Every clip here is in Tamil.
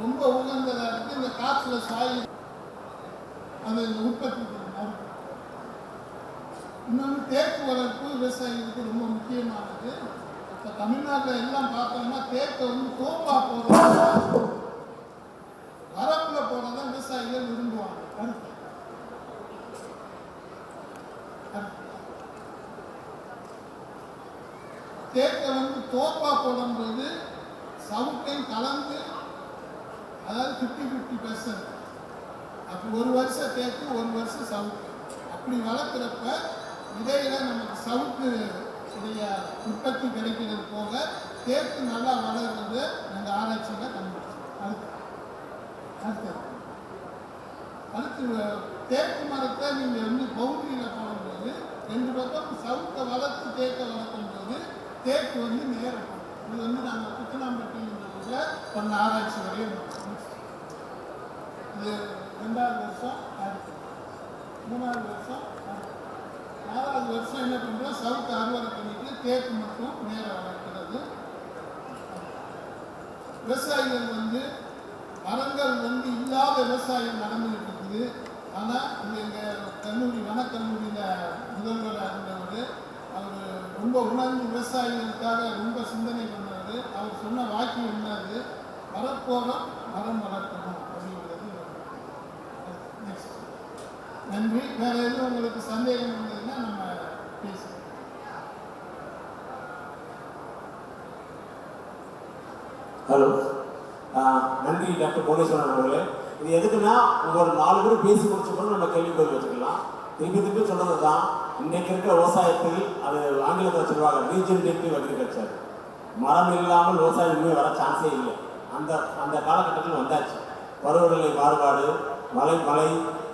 ரொம்ப உகந்ததாக இருக்குது. இந்த காற்றுல சாயில் அது உற்பத்தி பண்ணணும். இன்னொன்று தேக்கு வளர்ப்பு விவசாயிகளுக்கு ரொம்ப முக்கியமானது. இப்போ தமிழ்நாட்டில் எல்லாம் பார்த்தோம்னா தேக்கை தோப்பா போடுறது, வரப்புல போடுறதான் விவசாயிகள் விரும்புவாங்க. தேக்கை தோப்பா போடும்போது சவுக்கையும் கலந்து, அதாவது 50-50%. அப்போ ஒரு வருஷம் தேக்கு, ஒரு வருஷம் சவுக்கு, அப்படி வளர்க்குறப்ப இடையில நமக்கு சவுக்கு உடைய உற்பத்தி கிடைக்கிறது போக தேக்கு நல்லா வளர்றது நாங்கள் ஆராய்ச்சியில் கண்டுபிடிச்சோம். அடுத்து தேக்கு மரத்தை நீங்கள் பவுண்டரியில் போடும்போது 2 பக்கம் சவுக்கை வளர்த்து தேக்கை வளர்க்கும்போது தேக்கு நேரம் இது நாங்கள் புத்தனாம்பட்டியில் பண்ண ஆராய்ச்சி வரையும் இது 2வது வருஷம், அடுத்து 3வது வருஷம், 4வது வருஷம் என்ன பண்ணுறோம், சவுக்கு அறுவடை பண்ணிட்டு தேக்கு மட்டும் நேரம் வளர்க்கிறது. விவசாயிகள் மரங்கள் இல்லாத விவசாயம் நடந்துகிட்டு இருக்குது. ஆனால் இது எங்கள் கல்லூரி வனக்கல்லூரியில் முதல்வராக இருந்தவர், அவர் ரொம்ப உணர்ந்து விவசாயிகளுக்காக ரொம்ப சிந்தனை பண்ணவர். அவர் சொன்ன வாக்கியம் என்னது, வரப்போகிறோம் மரம் வளர்க்கணும் அப்படிங்கிறது. நெக்ஸ்ட். நன்றி. வேறு எதுவும் உங்களுக்கு சந்தேகம் இருந்ததுன்னா நம்ம பேசுவோம். ஹலோ, நன்றி டாக்டர் புவனேஸ்வரன் அவர்களே. இது எதுக்குன்னா ஒரு 4 பேர் பேசி முடிச்ச பிறகு நம்ம கேள்வி பதில் வச்சுக்கலாம். திருப்பி சொல்றது தான், இன்றைக்கு இருக்கிற விவசாயத்தில் அது ஆங்கிலத்தில் சொல்லுவாங்க ரீஜெனரேட்டிவ் அக்ரிகல்ச்சர். மரம் இல்லாமல் விவசாயம் இனிமேல் வர சான்ஸே இல்லை. அந்த காலகட்டத்தில் வந்தாச்சு. பருவநிலை மாறுபாடு, மழை,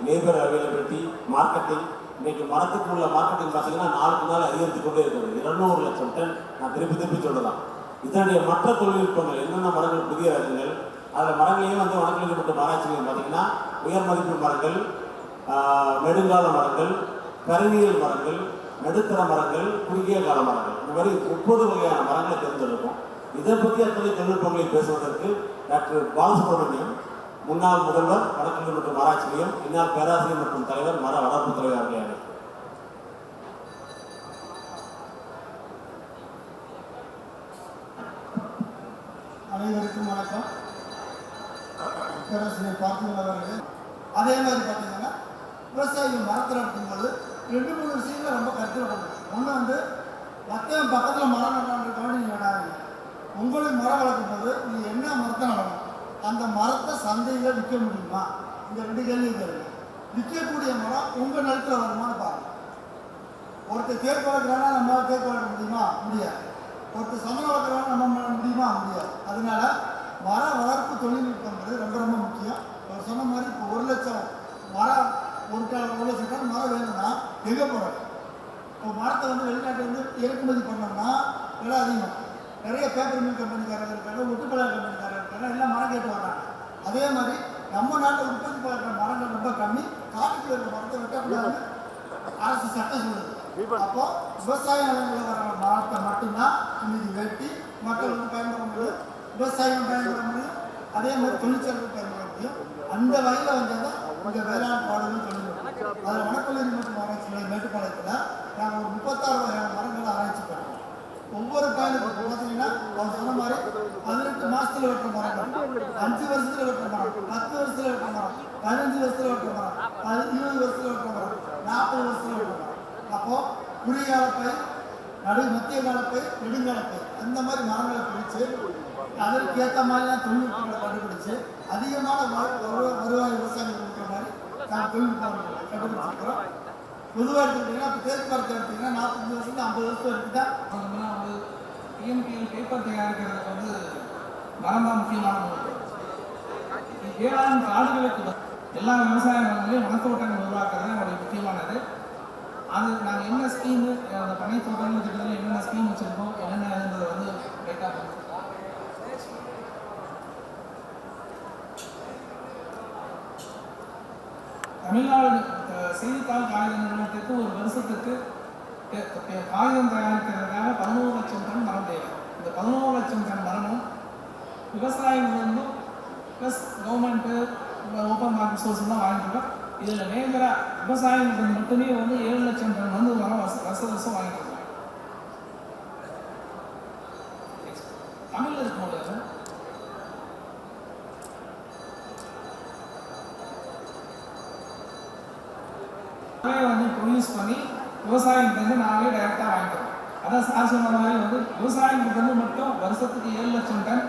லேபர் அவைலபிலிட்டி, மார்க்கெட்டிங். இன்றைக்கு மரத்துக்கு உள்ள மார்க்கெட்டிங் பார்த்தீங்கன்னா நாளுக்கு நாள் அதிகரித்து கொண்டே இருக்கிறது. 200 லட்சம் டன். நான் திருப்பி சொல்லலாம். இதனுடைய மற்ற தொழில்நுட்பங்கள் என்னென்ன மரங்கள், புதிய ரகங்கள், அதில் மரங்களையும் வனக்கல்வி மற்றும் ஆராய்ச்சிகளையும் பார்த்தீங்கன்னா உயர் மதிப்பு மரங்கள், நெடுங்கால மரங்கள், கருவியல் மரங்கள், நடுத்தர மரங்கள், குறுகிய கால மரங்கள், இந்த மாதிரி 30 வகையான மரங்களை தேர்ந்தெடுக்கும். இதை பற்றி அத்தனை தொழில்நுட்பங்களை பேசுவதற்கு டாக்டர் பாலசுப்ரமணியம், முன்னாள் முதல்வர் வனக்கல்வி மற்றும் ஆராய்ச்சி மையம், இந்நாள் பேராசிரியர் மற்றும் தலைவர், மர வளர்ப்பு தலைவர் அவர்களே. அனைவருக்கும் வணக்கம். பேராசிரியர் பார்த்திபன். அதே மாதிரி பார்த்தீங்கன்னா விவசாயிகள் மரத்தில் இருக்கும்போது 2-3 விஷயங்களை ரொம்ப கருத்தில் பண்ணணும். ஒன்று மற்ற பக்கத்தில் மரம் நடான்றதுக்காக நீங்கள் நடாதீங்க. உங்களுக்கு மரம் வளர்க்கும் போது நீங்கள் என்ன மரத்தை நடணும், அந்த மரத்தை சந்தையில் விற்க முடியுமா, இந்த 2 கேள்வி கேளுங்க. விற்கக்கூடிய மரம் உங்கள் நிலத்தில் வருமானு பாருங்கள். ஒருத்தர் தேக்கு வளர்க்குறாங்கன்னா நம்மளால் தேக்கு வளர்க்க முடியுமா? முடியாது. ஒருத்தர் சந்தனம் வளர்க்குறாங்க நம்ம முடியுமா? முடியாது. அதனால மர வளர்ப்பு தொழில்நுட்பங்கிறது ரொம்ப ரொம்ப முக்கியம். அவர் சொன்ன மாதிரி இப்போ 1 லட்சம் மரம், 1 லட்சம் டன் மரம் வேணும்னா எங்கே போகிறது? இப்போ மரத்தை வெளிநாட்டு இறக்குமதி பண்ணோம்னா விலை அதிகம். நிறைய பேப்பர் மில் கம்பெனிக்காரங்க இருக்காங்க, ஒட்டுப்பழக கம்பெனிக்காரங்க இருக்காங்க, எல்லாம் மரம் கேட்டு வர்றாங்க. அதே மாதிரி நம்ம நாட்டில் உற்பத்தி பண்ணுற மரங்கள் ரொம்ப கம்மி. காட்டுக்கு இருக்கிற மரத்தை வெட்டக்கூடாதுன்னு அரசு சட்டம் சொல்லுது. அப்போ விவசாய நிலங்களில் வர மரத்தை மட்டும்தான் இன்னைக்கு வெட்டி மக்கள் பயன்பட முடியும், விவசாயம் பயன்பட முடியும், அதே மாதிரி தொழிற்சாலைகள் பயன்பட முடியும். அந்த வகையில் தான் இங்கே வேளாண் பாடல்கள் தொழில்நுட்பம். அதில் வனக்கல்லூரி மற்றும் ஆராய்ச்சி நிலையம் மேட்டுப்பாளையத்தில் நாங்கள் ஒரு 36 வகையான மரங்களை ஆராய்ச்சி பண்ணுறோம். ஒவ்வொரு பயனுக்கும் பார்த்தீங்கன்னா அவர் சொன்ன மாதிரி 18 மாதத்தில் வெட்டுற மரங்கள், 5 வருஷத்தில் வெட்டுற மரம், 10 வருஷத்தில் வெட்டுற மரம், 15 வருஷத்தில் வெட்டுற மரம், 20 வருஷத்தில் வெட்டுற மரம், 40 வருஷத்தில் வெட்டுற மரம். அப்போது குறுகிய காலப்பை, மத்திய காலப்பை, நெடுங்காலப்பை, அந்த மாதிரி மரங்களை பிடிச்சு அதற்கு ஏற்ற மாதிரிலாம் தொழில்நுட்பங்களை கண்டுபிடிச்சு அதிகமான வருவாய் விவசாயிகள் இருக்கிற மாதிரி நாங்கள் தொழில்நுட்பங்களை கண்டுபிடிச்சிருக்கிறோம். பொதுவாக எடுத்துக்கிட்டிங்கன்னா இப்போ தேக்கு மரத்தை எடுத்திங்கன்னா 45 வருஷத்துக்கு 50 வருஷம் வரைக்கும் தான் டிஎம்பிஎல் பேப்பர் தயாரிக்கிறதுக்கு மரம் தான் முக்கியமான பொருள். வேளாண் காடுகளுக்கு எல்லா விவசாய நிலங்களையும் வனத்தோட்டங்கள் உருவாக்குறது நம்மளுடைய முக்கியமானது. அது நாங்கள் என்ன ஸ்கீமு, அந்த பனை தோட்டங்கள் திட்டத்தில் என்னென்ன ஸ்கீம் வச்சுருக்கோம், என்னென்னதை ரைட்டாக பண்ணுறோம். தமிழ்நாடு செய்தித்தாள் காகித நிறுவனத்திற்கு ஒரு வருஷத்துக்கு காகிதம் தயாரிக்கிறதுக்காக 11 லட்சம் டன் மரம் தேவை. இந்த 11 லட்சம் டன் மரமும் விவசாயிகளிலிருந்து ப்ளஸ் கவர்மெண்ட்டு ஓப்பன் மார்க்கெட் சோர்ஸ்லாம் வாங்கிட்டு இருக்கோம். இதில் மேஜராக விவசாயிகளுக்கு மட்டுமே வந்து 7 லட்சம் டன் வந்து வருஷம் வாங்கிட்டு இருக்கோம். தமிழில் இருக்கும்போது வந்து ப்ரொடியூஸ் பண்ணி விவசாயிகிட்ட வந்து நாங்களே டைரெக்டாக வாங்கிக்கிறோம். அதான் சார் சொன்ன மாதிரி வந்து விவசாயிகிட்ட வந்து மட்டும் வருஷத்துக்கு 7 லட்சம் டன்,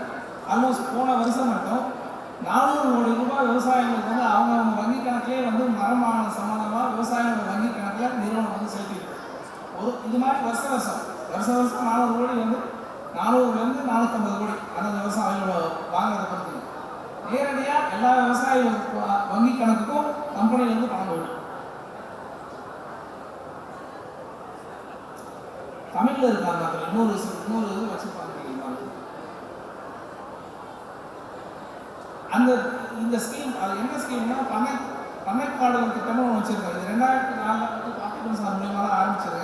ஆல்மோஸ்ட் போன வருஷம் மட்டும் 400 கோடி ரூபாய் விவசாயிகளுக்கு வந்து அவங்க வங்கி கணக்கிலே வந்து மரமான சம்மந்தமாக விவசாயிகளோட வங்கி கணக்கில் நிறுவனம் வந்து செலுத்திருக்கு. இது மாதிரி வருஷம் 400 கோடி வந்து 400லேருந்து 450 கோடி அந்த விவசாயிகளோட வாங்குறத பொறுத்து நேரடியாக எல்லா விவசாய வங்கி கணக்குக்கும் கம்பெனிலேருந்து பணம் போயிடும். தமிழில் இருக்காங்க. அதில் இன்னொரு இது வச்சுருப்பாங்க. இந்த ஸ்கீம் அது என்ன ஸ்கீம்னா பண்ணைக்காடுகள் திட்டம்னு ஒன்று வச்சுருக்கோம். இது 2004 வந்து காப்பீடு சார் மூலியமாக தான் ஆரம்பிச்சது.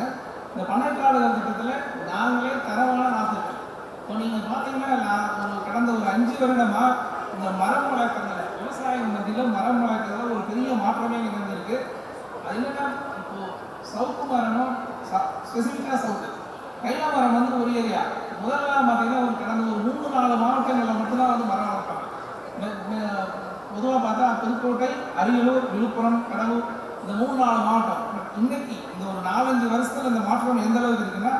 இந்த பண்ணைக்காடுகள் திட்டத்தில் நாங்களே தரமான நாற்று. இப்போ நீங்கள் பார்த்தீங்கன்னா கடந்த ஒரு 5 வருடமாக இந்த மரம் வளர்க்குறதுல விவசாயம் மத்தியில் மரம் வளர்க்குறதுல ஒரு பெரிய மாற்றமே நிகழ்ந்திருக்கு. அது என்னென்னா இப்போது சவுக்கு மரமும் ஸ்பெசிஃபிக்காக சவுக்கு கைல மரம் வந்து ஒரு ஏரியா முதல்ல பார்த்தீங்கன்னா கடந்த ஒரு 3-4 மாவட்டங்களில் மட்டும்தான் வந்து மரம் வளர்ப்பாங்க. பொதுவாக பார்த்தா புதுக்கோட்டை, அரியலூர், விழுப்புரம், கடலூர் இந்த 3-4 மாவட்டம். இன்னைக்கு இந்த ஒரு 4-5 வருஷத்தில் இந்த மாற்றம் எந்த அளவுக்கு இருக்குன்னா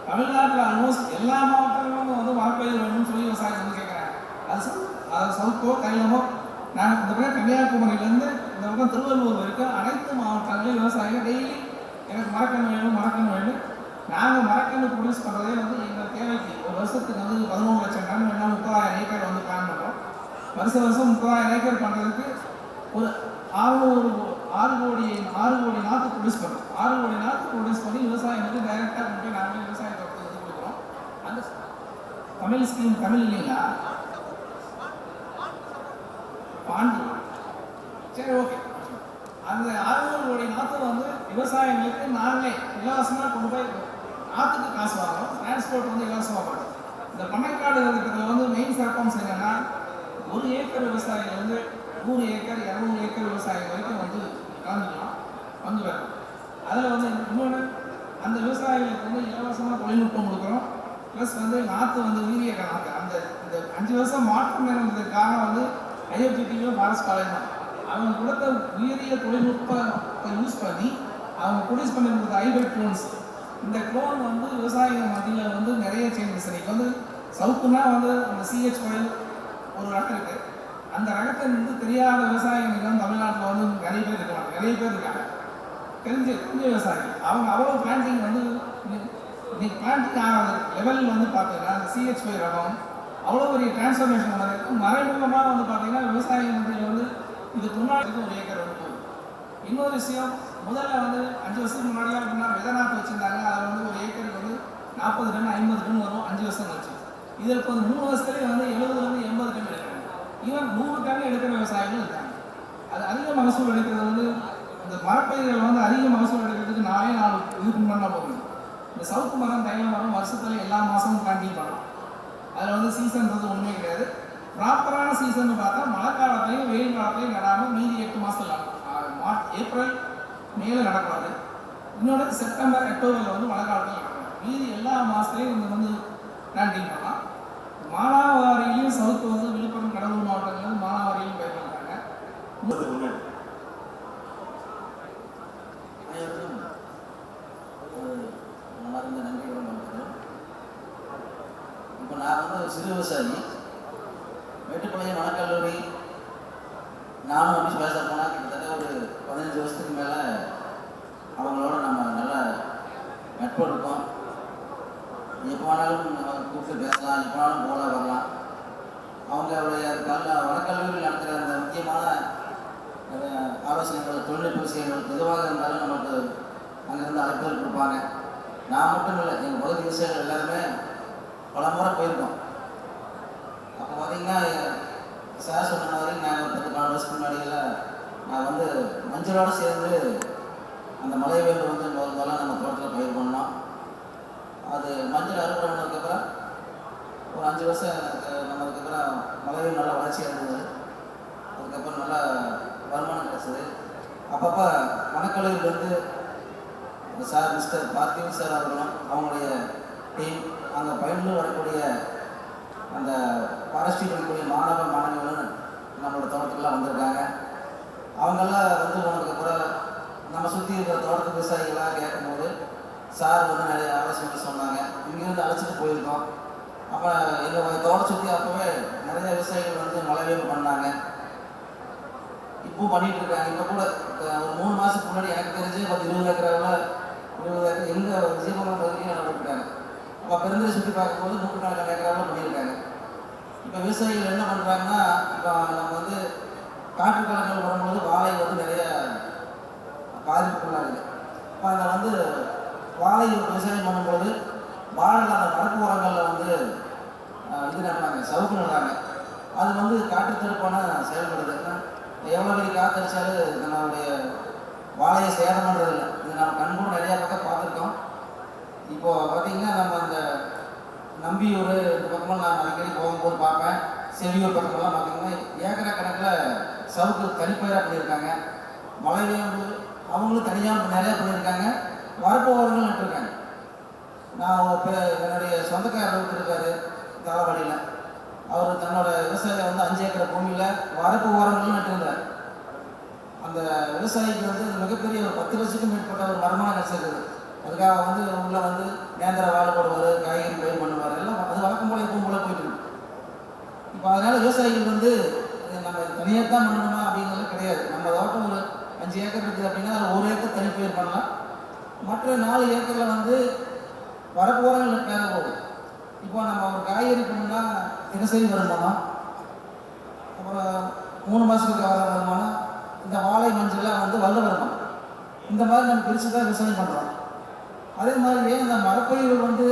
தமிழ்நாட்டில் ஆல்மோஸ்ட் எல்லா மாவட்டங்களும் வந்து மரப்பயிர் வேணும்னு சொல்லி விவசாயம் வந்து கேட்குறாங்க. அது சவுக்கோ கைலமோ நாங்கள் இந்த பக்கம் கன்னியாகுமரியிலேருந்து இந்த பக்கம் திருவள்ளூர் வரைக்கும் அனைத்து மாவட்டங்களையும் விவசாயிகள் டெய்லி எனக்கு மரக்கன்று வேணும். நாங்கள் மரக்கன்று ப்ரொடியூஸ் பண்ணுறதே வந்து எங்கள் தேவைக்கு ஒரு வருஷத்துக்கு வந்து 11 லட்சம் டன் வேணால் 30,000 ஏக்கர் வந்து பிளான் பண்ணுறோம். வருஷம் 30,000 ஏக்கர் பண்ணுறதுக்கு ஒரு 6 கோடி நாற்று ப்ரொடியூஸ் பண்ணுறோம். 6 கோடி நாற்று ப்ரொடியூஸ் பண்ணி விவசாயம் வந்து டைரெக்டாக கொண்டு போய் நாங்களே விவசாயத்தை வந்து கொடுக்குறோம். அந்த தமிழ் ஸ்கீம் தமிழ் இல்லைங்களா பாண்டி சரி ஓகே. அந்த 600 கோடி நாற்று வந்து விவசாயிகளுக்கு நாங்களே இலவசமாக கொண்டு போய் நாற்றுக்கு காசு வாங்குறோம். டிரான்ஸ்போர்ட் வந்து இலவசமாக பண்ணுறோம். இந்த பண்ணைக்காடு திட்டத்தில் வந்து மெயின் சிறப்பம்சம் என்னென்னா 1 ஏக்கர் விவசாயிகள் வந்து 100 ஏக்கர் 200 ஏக்கர் விவசாயிகள் வரைக்கும் வந்து கலந்துக்கலாம் பங்கு பெறணும். அதில் வந்து இன்னொன்று அந்த விவசாயிகளுக்கு வந்து இலவசமாக தொழில்நுட்பம் கொடுக்குறோம். ப்ளஸ் வந்து நாற்று வந்து வீரிய நாற்று இந்த 5 வருஷம் மாற்றம் நிகழ்ந்ததுக்கு காரணம் வந்து ஐஎஃப்டிடியும் ஃபாரஸ்ட் காலேஜ் தான். அவங்க கொடுத்த உயரிய தொழில்நுட்பத்தை யூஸ் பண்ணி அவங்க ப்ரொடியூஸ் பண்ணியிருந்த ஹைபிரிட் க்ளோன்ஸ். இந்த க்ளோன் வந்து விவசாயிகள் மத்தியில் வந்து நிறைய சேஞ்சஸ். இன்றைக்கி வந்து சவுக்குன்னா வந்து அந்த CH5 ஒரு ரகம் இருக்குது. அந்த ரகத்தை வந்து தெரியாத விவசாயிகள் வந்து தமிழ்நாட்டில் வந்து நிறைய பேர் இருக்காங்க. தெரிஞ்ச விவசாயிகள் அவங்க அவ்வளோ பிளான்டிங் வந்து இன்னைக்கு பிளான்டிங் ஆகாத லெவலில் வந்து பார்த்தீங்கன்னா அந்த CH5 ரகம் அவ்வளோ பெரிய டிரான்ஸ்ஃபர்மேஷன் நடந்திருக்கு. மறைமுகமாக வந்து பார்த்தீங்கன்னா விவசாய மத்தியில் வந்து இதுக்கு முன்னாடி 1 ஏக்கர் வந்து போகுது. இன்னொரு விஷயம் முதல்ல வந்து 5 வருஷத்துக்கு முன்னாடிலாம் அப்படின்னா விதை நாற்று வச்சுருந்தாங்க. அதில் வந்து 1 ஏக்கருக்கு வந்து 40 டன் 50 டன் வரும் 5 வருஷம் கழிச்சு. இதில் இப்போ 3 வருஷத்துலேயே வந்து 70 80 டன் எடுக்கிறாங்க. ஈவன் 100 டன் எடுக்கிற விவசாயிகளும் இருக்காங்க. அது அதிக மகசூல் எடுக்கிறது வந்து இந்த மரப்பயிர்கள் வந்து அதிக மகசூல் எடுக்கிறதுக்கு 4 இதுக்கு முன்னாடி போகுது. இந்த சவுக்கு மரம் தைல மரம் வருஷத்தில் எல்லா மாதமும் பிளான்டிங் பண்ணலாம். அதில் வந்து சீசன்றது ஒன்றுமே கிடையாது. ப்ராப்பரான சீசன் பார்த்தா மழை காலத்தையும் வெயில் காலத்தையும் நடாமல் மீதி 8 மாதத்தில் மார்ச் ஏப்ரல் மேலே நடக்கூடாது. இன்னொன்று செப்டம்பர் அக்டோபரில் வந்து மழை காலத்தில் நடக்கும். மீதி எல்லா மாதத்துலேயும் இந்த வந்து பிளான்டிங் பண்ணலாம். மானாவாரியிலையும் சவுக்கு வந்து விழுப்புரம் கடலூர் மாவட்டங்கள் வந்து மானாவாரியிலையும் பயன்படுத்துகிறாங்க. இப்போ நான் வந்து சிறு விவசாயி. மேட்டுப்பாளையம் வனக்கல்லூரி நானும் அப்படி பேச போனால் கிட்டத்தட்ட ஒரு 15 வருஷத்துக்கு மேலே அவங்களோட நம்ம நல்லா நட்பு இருக்கோம். எப்போ வேணாலும் நம்ம கூப்பிட்டு பேசலாம், எப்போ வேணாலும் போகலாம் வரலாம். அவங்களுடைய வனக்கல்லூரியில் நடக்கிற அந்த முக்கியமான ஆலோசனைகள், தொழில்நுட்ப விஷயங்கள் எதுவாக இருந்தாலும் நமக்கு அங்கேருந்து அழைப்புகள் கொடுப்பாங்க. நான் மட்டும் இல்லை, எங்கள் பகுதி விவசாயிகள் எல்லாருமே பல முறை போயிருக்கோம். அப்போ பார்த்தீங்கன்னா சார் சொன்ன மாதிரி நாங்கள் 10-12 வருஷத்துக்கு முன்னாடியில் நான் வந்து மஞ்சளோடு சேர்ந்து அந்த மலைவேல் வந்து முதல்ல நம்ம தோட்டத்தில் பயிர் பண்ணோம். அது மஞ்சள் அறுவடை பண்ணதுக்கப்புறம் ஒரு 5 வருஷம் நம்மளுக்கப்புறம் மலைவேல் நல்லா வளர்ச்சியாக இருந்தது. அப்பப்போ வனக்கல்லூரியிலேருந்து சார் மிஸ்டர் பார்த்திவன் சார் அவர்களும் அவங்களுடைய டீம் அங்கே பயின்று வரக்கூடிய அந்த ஃபாரஸ்ட்ரி படிக்கக்கூடிய மாணவ மாணவிகளும் நம்மளோட தோட்டத்துக்குலாம் வந்திருக்காங்க. அவங்கெல்லாம் வந்து உனக்கு அப்புறம் நம்ம சுற்றி இருக்கிற தோட்டத்து விவசாயிகளாக கேட்கும்போது சார் வந்து நிறைய ஆலோசனைகள் சொன்னாங்க. இங்கேருந்து அழைச்சிட்டு போயிருக்கோம். அப்போ எங்கள் தோட்டம் சுற்றி அப்போவே நிறைய விவசாயிகள் வந்து மலைவேல் பண்ணாங்க. இப்போவும் பண்ணிகிட்டு இருக்காங்க. இப்போ கூட ஒரு 3 மாதத்துக்கு முன்னாடி எனக்கு தெரிஞ்சு 20 ஏக்கராவில் 20 ஏக்கர் எங்கள் விஜயபுரம் பகுதியும் இடம் போட்டுருக்காங்க. அப்போ பெருந்தரை சுற்றி பார்க்கும்போது 100கணக்கான ஏக்கராவில் பண்ணியிருக்காங்க. இப்போ விவசாயிகள் என்ன பண்ணுறாங்கன்னா, இப்போ நம்ம வந்து காற்று காலங்கள் வரும்போது வாழை வந்து நிறைய பாதிப்புக்குள்ளாகுது. இப்போ அதை வந்து வாழை விவசாயம் பண்ணும்போது வாழையில் அந்த மரப்பு உரங்களில் வந்து இது நடுறாங்க, சவுக்கு நடுறாங்க. அது வந்து காற்று தடுப்பான செயல்படுது. எவ்வளோ பெரிய காற்றடிச்சாலும் நம்மளுடைய வாழையை சேதம் பண்ணுறதில்லை. இது நம்ம கண்கூட நிறையா பக்கம் பார்த்துருக்கோம். இப்போது பார்த்திங்கன்னா நம்ம இந்த நம்பியூர் இந்த பக்கமாக நான் அடிக்கடி போகும்போது பார்ப்பேன். செவியூர் பக்கமெல்லாம் பார்த்திங்கன்னா ஏக்கரா கணக்கில் சவுக்கு தனிப்பயிராக பண்ணியிருக்காங்க. மலைவேம்பு அவங்களும் தனியாக நிறையா பண்ணியிருக்காங்க. வரப்பு ஓரங்கள் நட்டுருக்காங்க. நான் இப்போ என்னுடைய சொந்தக்காரர் இருக்கார் தாளவாடியில். அவர் தன்னோட விவசாயம் வந்து 5 ஏக்கர் பூமியில் வரப்பு ஓரங்களும் நட்டுருந்தார். அந்த விவசாயிக்கு வந்து மிகப்பெரிய ஒரு 10 லட்சத்துக்கும் மேற்பட்ட ஒரு வருமானம் கிடைச்சிருக்குது. அதுக்காக வந்து உள்ள வந்து நேந்திர வாழை போடுவார், காய்கறி பயிர் பண்ணுவார், எல்லாம் அது வழக்கம் போல எப்பவும் போல போயிட்டு இருக்கு. இப்போ அதனால் விவசாயிகள் வந்து நம்ம தனியாக தான் பண்ணணுமா அப்படிங்கிறது கிடையாது. நம்ம தோட்டம் ஒரு 5 ஏக்கர் இருக்குது அப்படின்னா அதில் 1 ஏக்கர் தனி பயிர் பண்ணலாம். மற்ற 4 ஏக்கரில் வந்து வரப்போகிறவங்களுக்கு தேவை போகுது. இப்போ நம்ம ஒரு காய்கறி பண்ணணும்னா தினசரி வருமானம், அப்புறம் 3 மாதத்துக்கு வருமானம், இந்த வாழை மஞ்சள்லாம் வந்து வருட வருமானம். இந்த மாதிரி நம்ம பிரித்து தான் விவசாயம் பண்ணுறோம். அதே மாதிரியே இந்த மரப்பயிர்கள் வந்து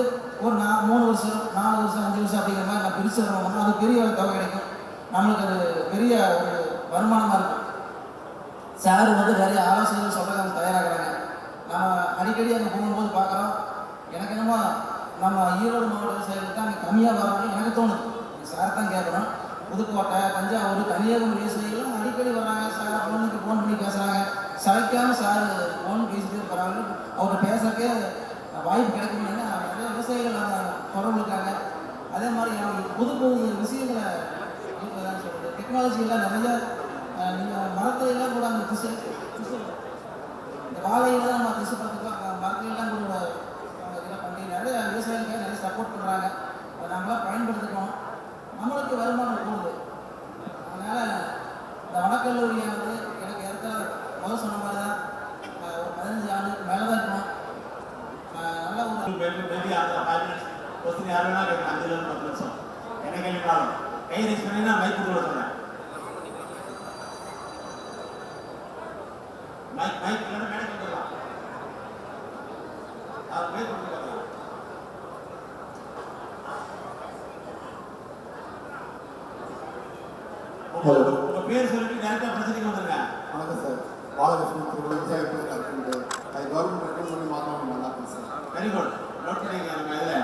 ஒரு 3 வருஷம் 4 வருஷம் 5 வருஷம் அப்படிங்கிற மாதிரி நம்ம பிரித்து வரணும்னா அது பெரிய ஒரு தொகை கிடைக்கும். நம்மளுக்கு அது பெரிய ஒரு வருமானமாக இருக்கும். சார் வந்து நிறைய ஆலோசனைகள் சொல்ல நம்ம தயாராகிறாங்க. நம்ம அடிக்கடி அங்கே போகும்போது பார்க்குறோம். எனக்கு என்னமோ நம்ம ஈரோடு மாவட்ட விவசாயிகள் தான் அங்கே கம்மியாக வராங்க எனக்கு தோணுது. சார் தான் கேட்குறோம். புதுக்கோட்டை, தஞ்சாவூர், கன்னியாகுமரி விவசாயிகளும் அடிக்கடி வர்றாங்க. சார் ஃபோன் பண்ணி பேசுகிறாங்க. சளைக்காமல் சார் ஃபோன் பேசிட்டு இருக்கிறாங்க. அவர்கிட்ட பேசுறதுக்கே வாய்ப்பு கிடைக்கணும்னா நிறைய விவசாயிகள் அந்த தொடர்பு இருக்காங்க. அதே மாதிரி புது புது விஷயங்களை சொல்கிறது டெக்னாலஜியெல்லாம் நிறைய நீங்கள் மரத்தையெல்லாம் கூட அந்த இந்த வாழையெல்லாம் நம்ம திசை பார்த்துக்கலாம். மரத்தையெல்லாம் கூட இதெல்லாம் பண்ணி நிறைய விவசாயிகளுக்கு நிறைய சப்போர்ட் பண்ணுறாங்க. அதை நம்மளாம் பயன்படுத்திக்கணும். நம்மளுக்கு வருமானம் கூடுது. அதனால் இந்த வனக்கல்லூரியானது எனக்கு முதல் சொன்ன மாதிரி தான் ஒரு 15 ஆண்டுக்கு மேலே தான் இருக்கணும். நல்ல ஒரு யார் வேணா கேட்கலாம். 5 to 10 நிமிஷம் என்ன கேள்வினாலும் கை ரைஸ் பண்ணி நான் மைக் கொடுத்து சொல்கிறேன். மைக் இல்லைன்னா மேலே கொடுத்துடலாம். அவர் மைக் கொடுத்து பார்க்கலாம். உங்கள் பேர் சொல்லிட்டு டேரக்டாக பிரச்சனைக்கு வந்துருங்க. வணக்கம் சார். பாலகிருஷ்ணன் விவசாயத்தில் இருக்குது. அது கவர்மெண்ட் ரெக்கமெண்ட் பண்ணி மாற்றணும் நல்லா இருக்கும் சார். Very good. நோட் பண்ணிங்க நம்ம இதில்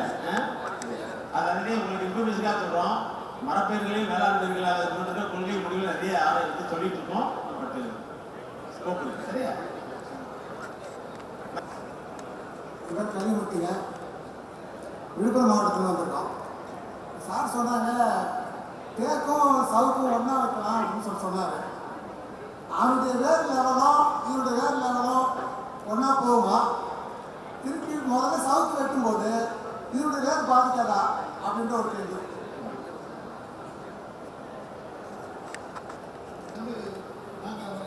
அதே உங்களுக்கு இன்ஃபர்மேஷனாக சொல்கிறோம். மரப்பயிர்களையும் வேளாண் பயிர்களாக இருக்கிற கொள்கை முடிவுகள் நிறைய எடுத்து சொல்லிட்டு இருக்கோம். பட் ஸ்கோப் இருக்குது. சரியா? இவர் கனிமூர்த்திங்க, விழுப்புரம் மாவட்டத்தில் வந்திருக்கோம். சார் சொன்னாங்க தேக்கும் சவுக்கும் ஒன்றா வைக்கலாம் அப்படின்னு சொன்னார். அவனுடைய வேர் லெவலும் இவனுடைய வேர் லெவலும் ஒன்றா போகுமா? திருப்பி முதல்ல சவுக்கு வெட்டும்போது இதனுடைய வேர் பாதிக்காதா அப்படின்ற ஒரு கேள்வி. நாங்கள்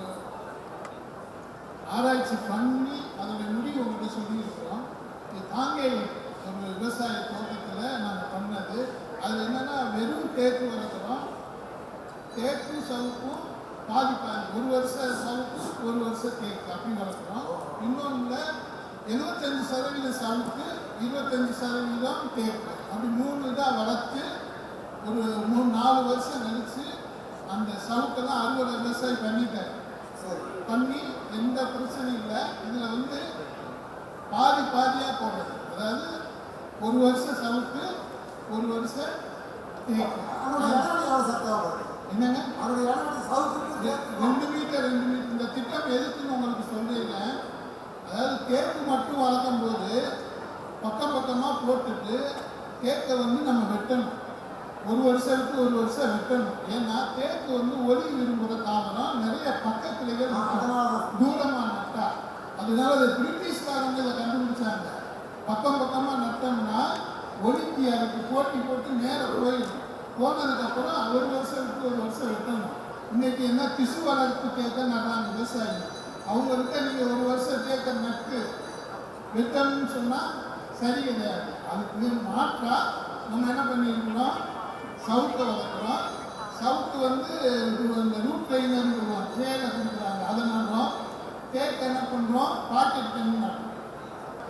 ஆராய்ச்சி பண்ணி அதோடைய முடிவு உங்கள்கிட்ட சொல்லியிருக்கிறோம். இது தாங்கை ஒரு விவசாய தோட்டத்தில் நாங்கள் பண்ணது. அது என்னென்னா வெறும் தேக்கு வளர்க்குறோம். தேக்கு சவுக்கும் பாதிப்பாங்க. 1 வருஷ சவுக்கு 1 வருஷம் தேக்கு அப்படி வளர்க்குறோம். இன்னொன்று 75% சவுக்கு 25% தேக்கு அப்படி 3 இதாக வளர்த்து ஒரு 3-4 வருஷம் கழித்து அந்த சவுக்கெல்லாம் அறுவடை விவசாயம் பண்ணிட்டார். பண்ணி எந்த பிரச்சனையும் இல்லை. இதில் வந்து பாதியாக போடுறது. அதாவது 1 வருஷம் சவுக்கு 1 வருஷம் தேக்கு. என்னங்க 2 மீட்டர் இந்த திட்டம் வெட்டம் எதுக்குன்னு உங்களுக்கு சொல்லிடுறேன். அதாவது தேக்கு மட்டும் வளர்க்கும் போது பக்கம் பக்கமாக போட்டுட்டு தேக்கை வந்து நம்ம வெட்டணும். ஒரு வருஷத்துக்கு ஒரு வருஷம் வெட்டணும். ஏன்னா தேக்கு வந்து ஒளி விரும்புகிற தாவரம், நிறைய பக்க கிளைகள் தூரமாக நட்டா. அதனால அதை பிரிட்டிஷ்காரங்க இதை கண்டுபிடிச்சாங்க. பக்கம் பக்கமாக நட்டோம்னா ஒளிக்கு அதுக்கு போட்டி போட்டு நேரம் போயிடும். போனதுக்கப்புறம் ஒரு வருஷத்துக்கு ஒரு வருஷம் வெட்டணும். இன்னைக்கு என்ன திசு வளர்ப்பு தேக்க நடுறாங்க விவசாயி. அவங்கள்ட்ட நீங்கள் ஒரு வருஷம் தேக்க நட்டு வெட்டணும்னு சொன்னால் சரி கிடையாது. அதுக்கு மாற்றா நம்ம என்ன பண்ணியிருக்கிறோம், சவுக்கை வளர்க்குறோம். சவுக்கு வந்து இந்த ரூட் ட்ரைனர்னு சொல்லுவோம், ட்ரேல கொடுக்குறாங்க, அதை நடுறோம். தேக்க என்ன பண்ணுறோம், பாக்கெட் தண்ணி நடுறோம்.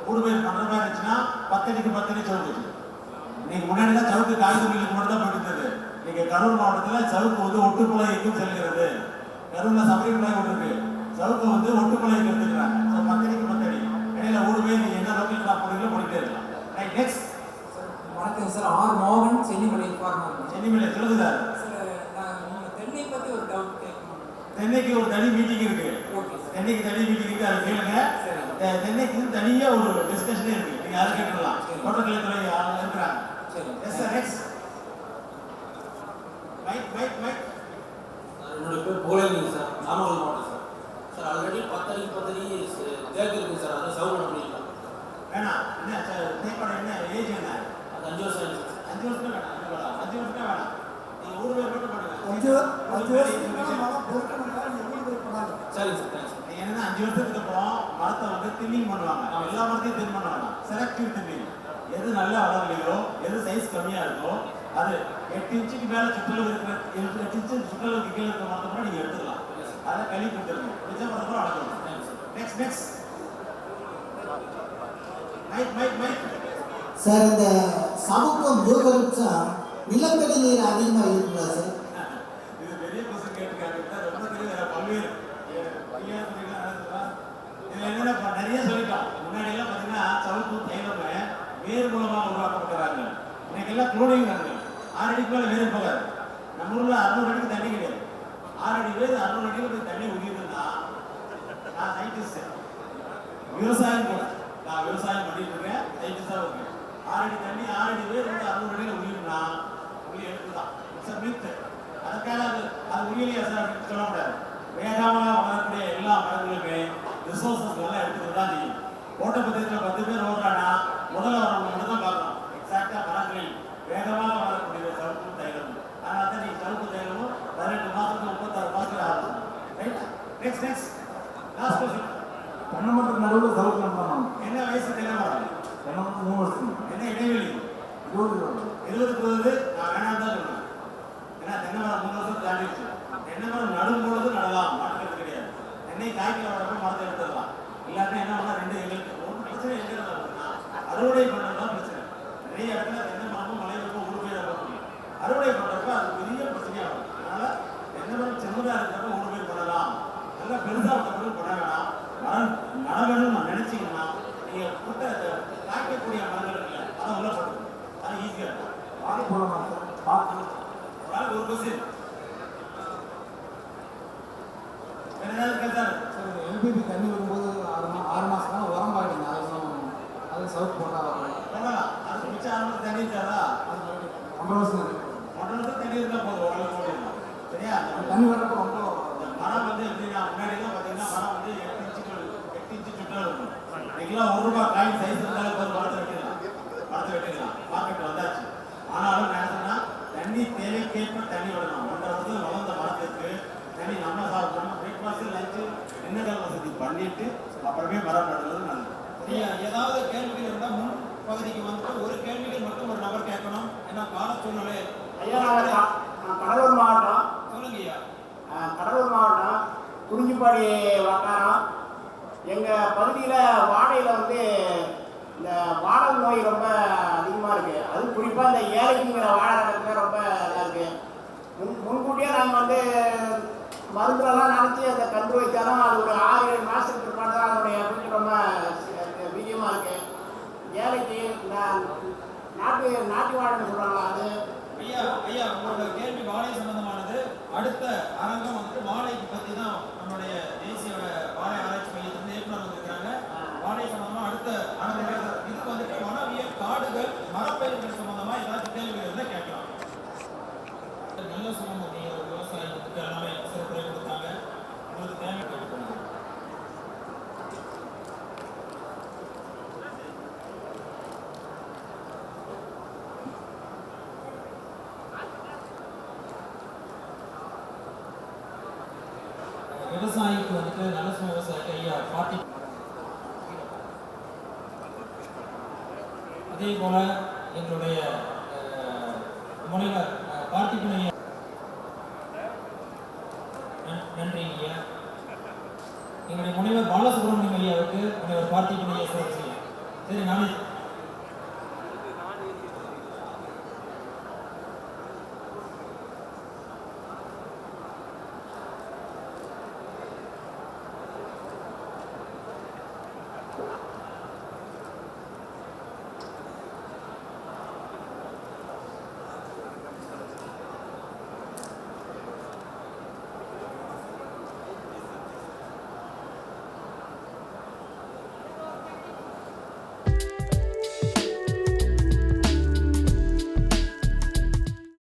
ஊடுபயிர் பண்ணுற மாதிரி இருந்துச்சுன்னா 10 அடிக்கு 10 அடி சவுக்கு. இன்னைக்கு முன்னாடி தான் சவுக்கு காகித மில்லுக்கு மட்டும் தான் போட்டுருந்தது. இன்னைக்கு கரூர் மாவட்டத்தில் சவுக்கு வந்து ஒட்டுக்குழாய்க்கும் செல்கிறது. கரூரில் சபரிமலை ஒன்று இருக்கு, சவுக்கு வந்து ஒட்டுக்குழாய்க்கு எடுத்துக்கிறாங்க. ஸோ 10 அடிக்கு 10 அடி இடையில ஊடுபயிர் நீங்கள் என்ன லோக்கல் கிராப் போடுறீங்களோ போட்டுட்டே இருக்கலாம். Right, next. வணக்கம் சார், ஆர் மோகன், சென்னிமலை ஃபார்மர். சென்னிமலை சொல்லுங்க சார். சார் நீங்கள் தென்னை பற்றி ஒரு டவுட் கேட்கணும். தென்னைக்கு ஒரு தனி மீட்டிங் இருக்கு. Okay sir. தென்னைக்கு தனி மீட்டிங் இருக்கு, அதை கேளுங்க. தென்னைக்கு தனியாக ஒரு டிஸ்கஷனே இருக்கு, நீங்கள் அதை கேட்கலாம். தோட்டக்கலைத்துறை இருக்கிறாங்க. சரி. Yes sir, next. மைக். என்னோட பேர் போலேங்க சார், நாமக்கல் மாவட்டம் சார். சார் ஆல்ரெடி 10 அடிக்கு 10 அடி தேக்கு இருக்குது சார், அதை சவுண்ட் பண்ணிக்கலாம். வேணாம், என்ன சார் தேக்கோட என்ன ஏஜ் என்ன? அது 5 வருஷம் ஆயிடுச்சு. 5 வருஷம் வேணாம், 5 வருஷம் வேணாம். நீங்கள் ஊடுபயிர் மட்டும் பண்ணுங்க. 5 வருஷத்துக்கு மரம் பொறுக்கணுங்களா, நீங்கள் ஊடுபயிர் பண்ணாங்க. சரிங்க சார், தேங்க்ஸ் சார். நீங்கள் என்னன்னா 5 வருஷத்துக்கு அப்புறம் மரத்தை வந்து தின்னிங் பண்ணுவாங்க. எல்லா மரத்தையும் தின் பண்ணுவாங்க. Selective thinning. எது நல்லா வளரலையோ, எது சைஸ் கம்மியாக இருக்கோ, அது 8 இன்ச்சுக்கு மேலே சுற்றளவு இருக்கிற 8 இன்ச்சு சுற்றளவுக்கு கீழே இருக்கிற மரத்தை கூட நீங்கள் எடுத்துக்கலாம். அதை கழுவி கொடுத்துருங்க, பிடிச்ச மரத்தை கூட வளர்க்கணும். நெக்ஸ்ட். மைக். சார், இந்த சவுக்கம் யூகலிப்டம் நிலத்தடி நீர் அதிகமாக இருக்குங்களா சார்? இது பெரிய கொஸ்டின் கேட்டுக்காங்க. ரொம்ப தெரியல, பல்வேறு இதில் என்னென்ன நிறைய சொல்லிட்டோம். முன்னாடியெல்லாம் பார்த்தீங்கன்னா சவுக்கு தைலமே வேர் மூலமாக உருவாக்கப்பட்டாங்க. இன்னைக்கெல்லாம் குளோனிங் தாங்க. 6 அடிக்கு மேலே வேர் போகாது. நம்ம ஊரில் 600 அடிக்கு தண்ணி கிடையாது. 6 அடி வேர் 600 அடியில் போய் தண்ணி உயிர்னா, நான் சயின்டிஸ்ட், விவசாயம் கூட நான் விவசாயம் பண்ணிட்டு இருக்கேன், சயின்டிஸ்டாக இருக்கேன். 6 அடி தண்ணி 6 அடி வேர் வந்து 600 அடியில் உயிர்னா உயிர் எடுத்துதான். சார் மீத்து அதுக்காக அது உயிரியா சார் அப்படின்னு சொல்ல முடியாது. வேகமாக வளரக்கூடிய எல்லா மரங்களுமே ரிசோர்ஸஸ் எல்லாம் எடுத்துக்கிட்டு தான் செய்யும். ஓட்டப்பந்தயத்தில் 10 பேர் ஓடுறானா முதல்ல வரவங்க மட்டும் தான் பார்க்கணும். எக்ஸாக்டாக மரங்களில் வேகமாக வளரக்கூடிய சவுக்கு தைலமும். அதனால தான் நீங்கள் சவுக்கு தைலமும் 18 மாதத்துக்கு 36 மாதத்துக்கு ஆகும். Right, next. Last question. தென்னை மரத்துக்கு நடுவில் சவுக்கு நம்பணும். என்ன வயசு தென்னை மரம்? தென்னை மரம் 3 வருஷம். என்ன இடைவெளி? 20 நான் வேணாம் தான் சொல்லுவேன். ஏன்னா தென்னை மரம் 3 வருஷம் தாண்டிடுச்சு. தென்னை மரம் நடும்பொழுது நடலாம், மாட்டுறது கிடையாது. தென்னை காய்க்கிற வரப்போ மரத்தை எடுத்துடலாம். இல்லாட்டி என்ன பண்ணால் 2 எங்களுக்கு ஒரு பிரச்சனை எங்கே இருக்குன்னா அறுவடை பண்ணுறது தான் பிரச்சனை. நிறைய இடத்துல தென்னை மரமும் மலைகளுக்கும் ஊடுபயிர் முடியும். அறுவடை பண்ணுறப்ப அது பெரிய பிரச்சனையாகும். அதனால் தென்னை மரம் சின்னதாக இருக்கிறப்ப ஊடுபயிர் பண்ணலாம். நல்லா பெருசாக இருக்கிறப்ப பண்ண வேணாம். மரம் நடவேணும்னு நான் நினச்சிங்கன்னா நீங்கள் கூட்ட காய்க்கக்கூடிய மரங்கள் இருக்குல்ல, அதை உள்ள போடுங்க. அது ஈஸியாக இருக்கும். பாதி போடலாமா சார்? பாதி. ஒரு ஆள் ஒரு கொஸ்டின். வேறு ஏதாவது இருக்கா சார்? சார், எல்பிபி தண்ணி வரும்போது 6 மாதம் தான் உரம் பாயிடுங்க. அது சவுக்கு போட்டால் வரலாம். போடலாம். அது மிச்சம் 6 மாதம் தண்ணி இருக்காதா? அது 5 வருஷம் இருக்கு. 1 வருஷம் தண்ணி இருந்தால் போதும், ஓரளவுக்கு ஓடிடலாம். சரியா? தண்ணி வரப்போ ரொம்ப இந்த மரம் வந்து எப்படின்னா முன்னாடிலாம் பார்த்தீங்கன்னா மரம் வந்து 8 இன்ச்சு சுற்றளவு இருக்கும். இன்னைக்கெல்லாம் ₹1 காயின் சைஸ் இருந்தாலும் போது மரத்தை வெட்டிடலாம். மார்க்கெட் வந்தாச்சு. ஆனாலும் நான் சொன்னா தண்ணி தேவைக்கேற்ப தண்ணி விடணும். 1.5 வருஷம் வளர்ந்த மரத்திற்கு தண்ணி நம்ம சாப்பிடணும். பிரேக்ஃபாஸ்ட் லஞ்சு எண்ணெய் வசதி பண்ணிட்டு அப்புறமே மரம் நடுறது நல்லது. ஏதாவது கேள்விகள் இருந்தால் முன் பகுதிக்கு வந்துட்டு ஒரு கேள்விகள் மட்டும் ஒரு நபர் கேட்கணும். ஏன்னா கால சூழ்நிலை. ஐயா, நான் கடலூர் மாவட்டம். சொல்லுங்க ஐயா. கடலூர் மாவட்டம் குறிஞ்சிப்பாடி வட்டாரம். எங்கள் பகுதியில் வாழையில் வந்து இந்த வாடல் நோய் ரொம்ப அதிகமாக இருக்குது. அது குறிப்பாக இந்த ஏழைக்குங்கிற வாழை ரகத்தில் ரொம்ப இதாக இருக்குது. முன்கூட்டியே நாங்கள் வந்து மருந்துலாம் நினச்சி அந்த கன்று வைத்தாலும் அது ஒரு 6-7 மாதத்துக்கு பிற்பாடு தான் அதனுடைய எஃபெக்ட் ரொம்ப வீரியமாக இருக்குது. ஏழைக்கு இந்த நாட்டு வாழைன்னு சொல்கிறாங்க. அது ஐயா உங்களோட கேள்வி வாழை சம்பந்தமானது. அடுத்த அரங்கம் வந்துட்டு வாழைக்கு பற்றி தான் நம்மளுடைய தேசிய நல்ல சுகம் அப்படிங்கிற ஒரு விவசாயி வந்துட்டு எல்லாமே சிறப்புரை கொடுத்தாங்க. உங்களுக்கு தேவை கேட்டுக்கணும். விவசாயிக்கு வந்துட்டு நல்ல சும விவசாயிக்கு ஐயா பார்ட்டி, அதே போல எங்களுடைய முனைவர் பார்த்திபன் நன்றி ஐயா. எங்களுடைய முனைவர் பாலசுப்ரமணியம் ஐயாவுக்கு முனைவர் பார்த்திபன் ஐயா சிறப்பு செய்யும். சரி, நானே